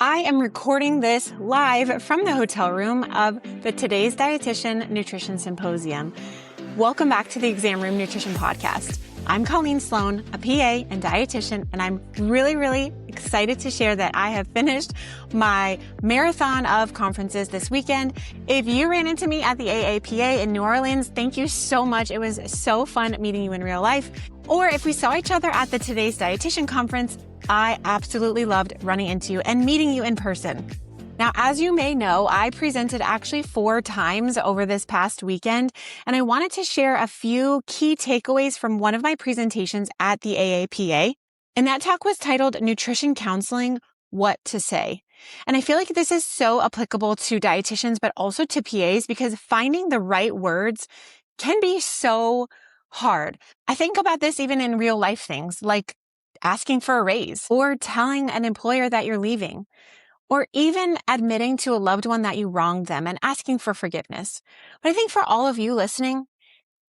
I am recording this live from the hotel room of the Today's Dietitian Nutrition Symposium. Welcome back to the Exam Room Nutrition Podcast. I'm Colleen Sloan, a PA and dietitian, and I'm really excited to share that I have finished my marathon of conferences this weekend. If you ran into me at the AAPA in New Orleans, thank you so much. It was so fun meeting you in real life. Or if we saw each other at the Today's Dietitian Conference, I absolutely loved running into you and meeting you in person. Now, as you may know, I presented actually 4 times over this past weekend, and I wanted to share a few key takeaways from one of my presentations at the AAPA. And that talk was titled Nutrition Counseling, What to Say. And I feel like this is so applicable to dietitians, but also to PAs, because finding the right words can be so hard. I think about this even in real life things like asking for a raise or telling an employer that you're leaving, or even admitting to a loved one that you wronged them and asking for forgiveness. But I think for all of you listening,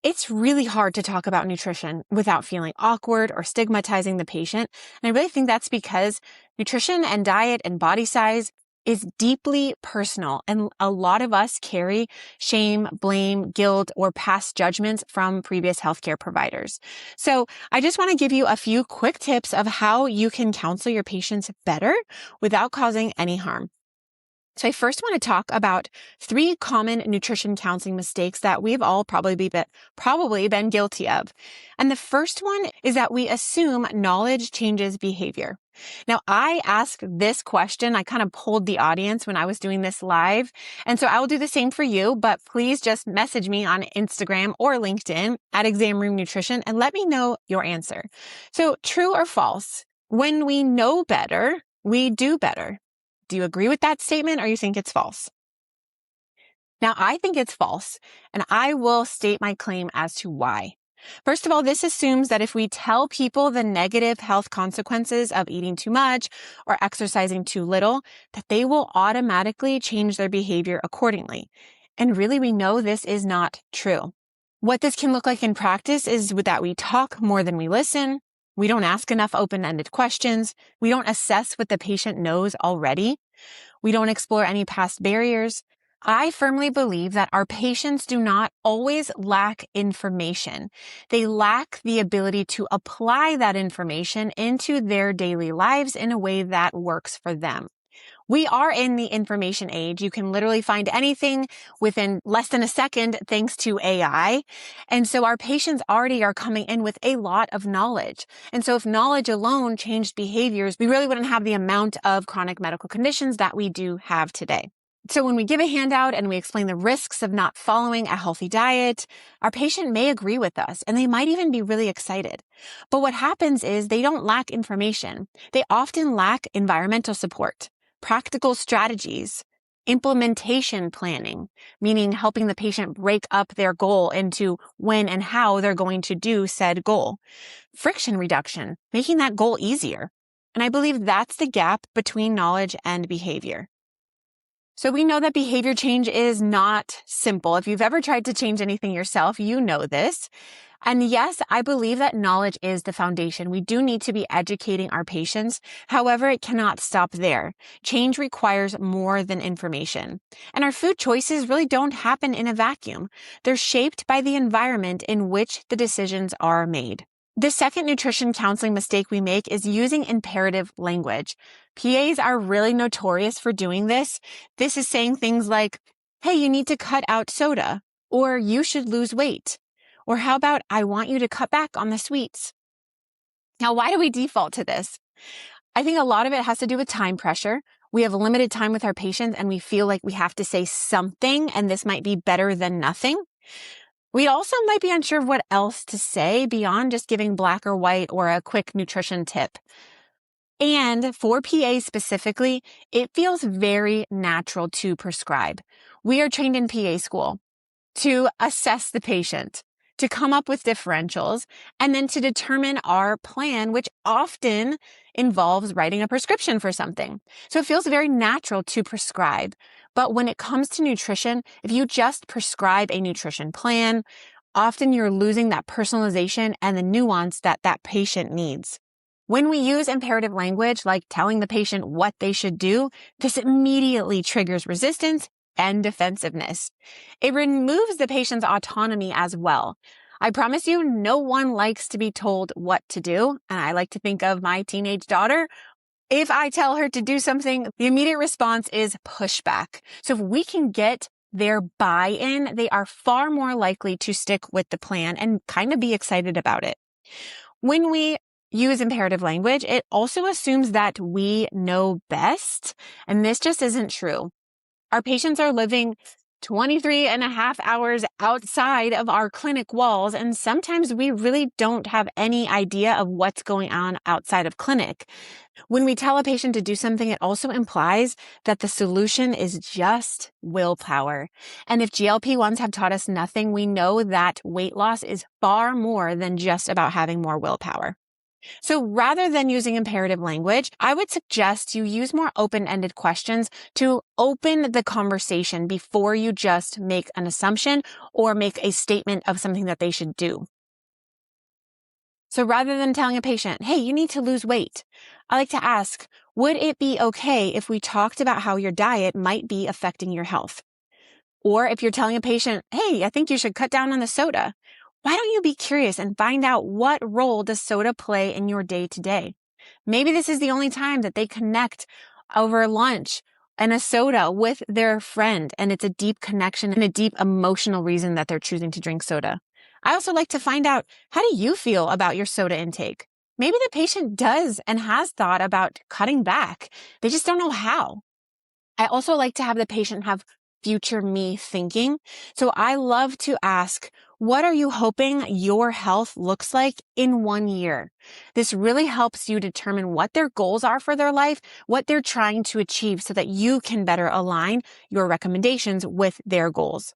it's really hard to talk about nutrition without feeling awkward or stigmatizing the patient. And I really think that's because nutrition and diet and body size is deeply personal. And a lot of us carry shame, blame, guilt, or past judgments from previous healthcare providers. So I just want to give you a few quick tips of how you can counsel your patients better without causing any harm. So I first want to talk about 3 common nutrition counseling mistakes that we've all probably been guilty of. And the first one is that we assume knowledge changes behavior. Now, I asked this question. I kind of polled the audience when I was doing this live. And so I will do the same for you, but please just message me on Instagram or LinkedIn at Exam Room Nutrition and let me know your answer. So true or false? When we know better, we do better. Do you agree with that statement or you think it's false? Now, I think it's false, and I will state my claim as to why. First of all, this assumes that if we tell people the negative health consequences of eating too much or exercising too little, that they will automatically change their behavior accordingly. And really, we know this is not true. What this can look like in practice is that we talk more than we listen. We don't ask enough open-ended questions. We don't assess what the patient knows already. We don't explore any past barriers. I firmly believe that our patients do not always lack information. They lack the ability to apply that information into their daily lives in a way that works for them. We are in the information age. You can literally find anything within less than a second thanks to AI. And so our patients already are coming in with a lot of knowledge. And so if knowledge alone changed behaviors, we really wouldn't have the amount of chronic medical conditions that we do have today. So when we give a handout and we explain the risks of not following a healthy diet, our patient may agree with us and they might even be really excited. But what happens is they don't lack information. They often lack environmental support, practical strategies, implementation planning, meaning helping the patient break up their goal into when and how they're going to do said goal, friction reduction, making that goal easier. And I believe that's the gap between knowledge and behavior. So we know that behavior change is not simple. If you've ever tried to change anything yourself, you know this. And yes, I believe that knowledge is the foundation. We do need to be educating our patients. However, it cannot stop there. Change requires more than information. And our food choices really don't happen in a vacuum. They're shaped by the environment in which the decisions are made. The second nutrition counseling mistake we make is using imperative language. PAs are really notorious for doing this. This is saying things like, hey, you need to cut out soda, or you should lose weight. Or how about, I want you to cut back on the sweets. Now, why do we default to this? I think a lot of it has to do with time pressure. We have limited time with our patients and we feel like we have to say something and this might be better than nothing. We also might be unsure of what else to say beyond just giving black or white or a quick nutrition tip. And for PA specifically, it feels very natural to prescribe. We are trained in PA school to assess the patient, to come up with differentials, and then to determine our plan, which often involves writing a prescription for something. So it feels very natural to prescribe. But when it comes to nutrition, if you just prescribe a nutrition plan, often you're losing that personalization and the nuance that that patient needs. When we use imperative language, like telling the patient what they should do, this immediately triggers resistance and defensiveness. It removes the patient's autonomy as well. I promise you, no one likes to be told what to do. And I like to think of my teenage daughter. If I tell her to do something, the immediate response is pushback. So if we can get their buy-in, they are far more likely to stick with the plan and kind of be excited about it. When we use imperative language, it also assumes that we know best, and this just isn't true. Our patients are living 23 and a half hours outside of our clinic walls, and sometimes we really don't have any idea of what's going on outside of clinic. When we tell a patient to do something, it also implies that the solution is just willpower. And if GLP-1s have taught us nothing, we know that weight loss is far more than just about having more willpower. So rather than using imperative language, I would suggest you use more open-ended questions to open the conversation before you just make an assumption or make a statement of something that they should do. So rather than telling a patient, hey, you need to lose weight, I like to ask, would it be okay if we talked about how your diet might be affecting your health? Or if you're telling a patient, hey, I think you should cut down on the soda, why don't you be curious and find out what role does soda play in your day to day? Maybe this is the only time that they connect over lunch and a soda with their friend, and it's a deep connection and a deep emotional reason that they're choosing to drink soda. I also like to find out, how do you feel about your soda intake? Maybe the patient does and has thought about cutting back. They just don't know how. I also like to have the patient have future me thinking. So I love to ask, what are you hoping your health looks like in 1 year? This really helps you determine what their goals are for their life, what they're trying to achieve so that you can better align your recommendations with their goals.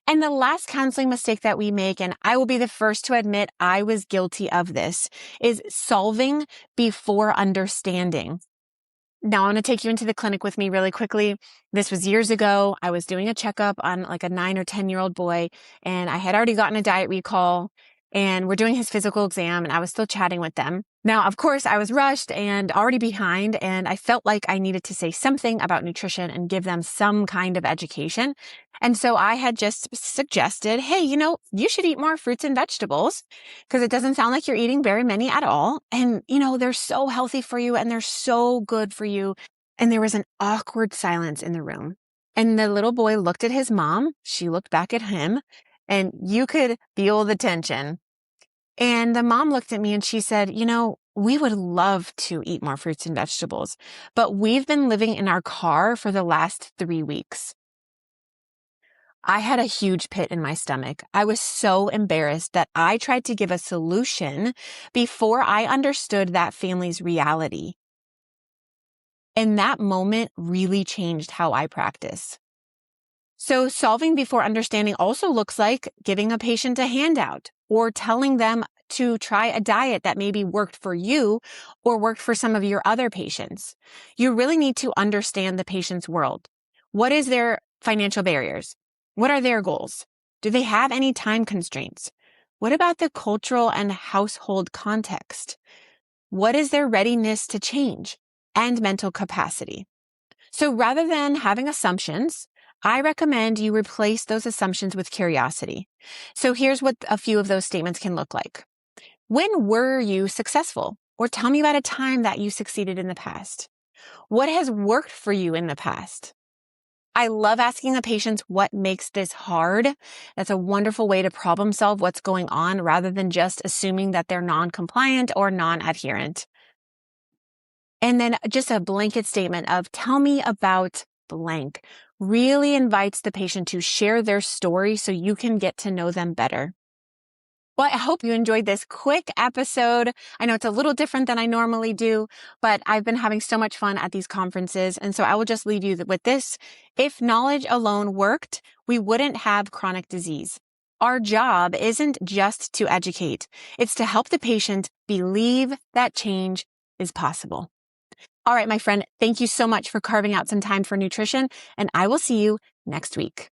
And the last counseling mistake that we make, and I will be the first to admit I was guilty of this, is solving before understanding. Now, I'm going to take you into the clinic with me really quickly. This was years ago. I was doing a checkup on like a 9 or 10-year-old boy, and I had already gotten a diet recall, and we're doing his physical exam, and I was still chatting with them. Now, of course, I was rushed and already behind, and I felt like I needed to say something about nutrition and give them some kind of education. And so I had just suggested, hey, you should eat more fruits and vegetables because it doesn't sound like you're eating very many at all. And, they're so healthy for you and they're so good for you. And there was an awkward silence in the room. And the little boy looked at his mom. She looked back at him, and you could feel the tension. And the mom looked at me and she said, we would love to eat more fruits and vegetables, but we've been living in our car for the last 3 weeks. I had a huge pit in my stomach. I was so embarrassed that I tried to give a solution before I understood that family's reality. And that moment really changed how I practice. So solving before understanding also looks like giving a patient a handout or telling them to try a diet that maybe worked for you or worked for some of your other patients. You really need to understand the patient's world. What is their financial barriers? What are their goals? Do they have any time constraints? What about the cultural and household context? What is their readiness to change and mental capacity? So rather than having assumptions, I recommend you replace those assumptions with curiosity. So here's what a few of those statements can look like. When were you successful? Or tell me about a time that you succeeded in the past. What has worked for you in the past? I love asking the patients what makes this hard. That's a wonderful way to problem solve what's going on rather than just assuming that they're non-compliant or non-adherent. And then just a blanket statement of tell me about blank really invites the patient to share their story so you can get to know them better. Well, I hope you enjoyed this quick episode. I know it's a little different than I normally do, but I've been having so much fun at these conferences. And so I will just leave you with this. If knowledge alone worked, we wouldn't have chronic disease. Our job isn't just to educate. It's to help the patient believe that change is possible. All right, my friend, thank you so much for carving out some time for nutrition, and I will see you next week.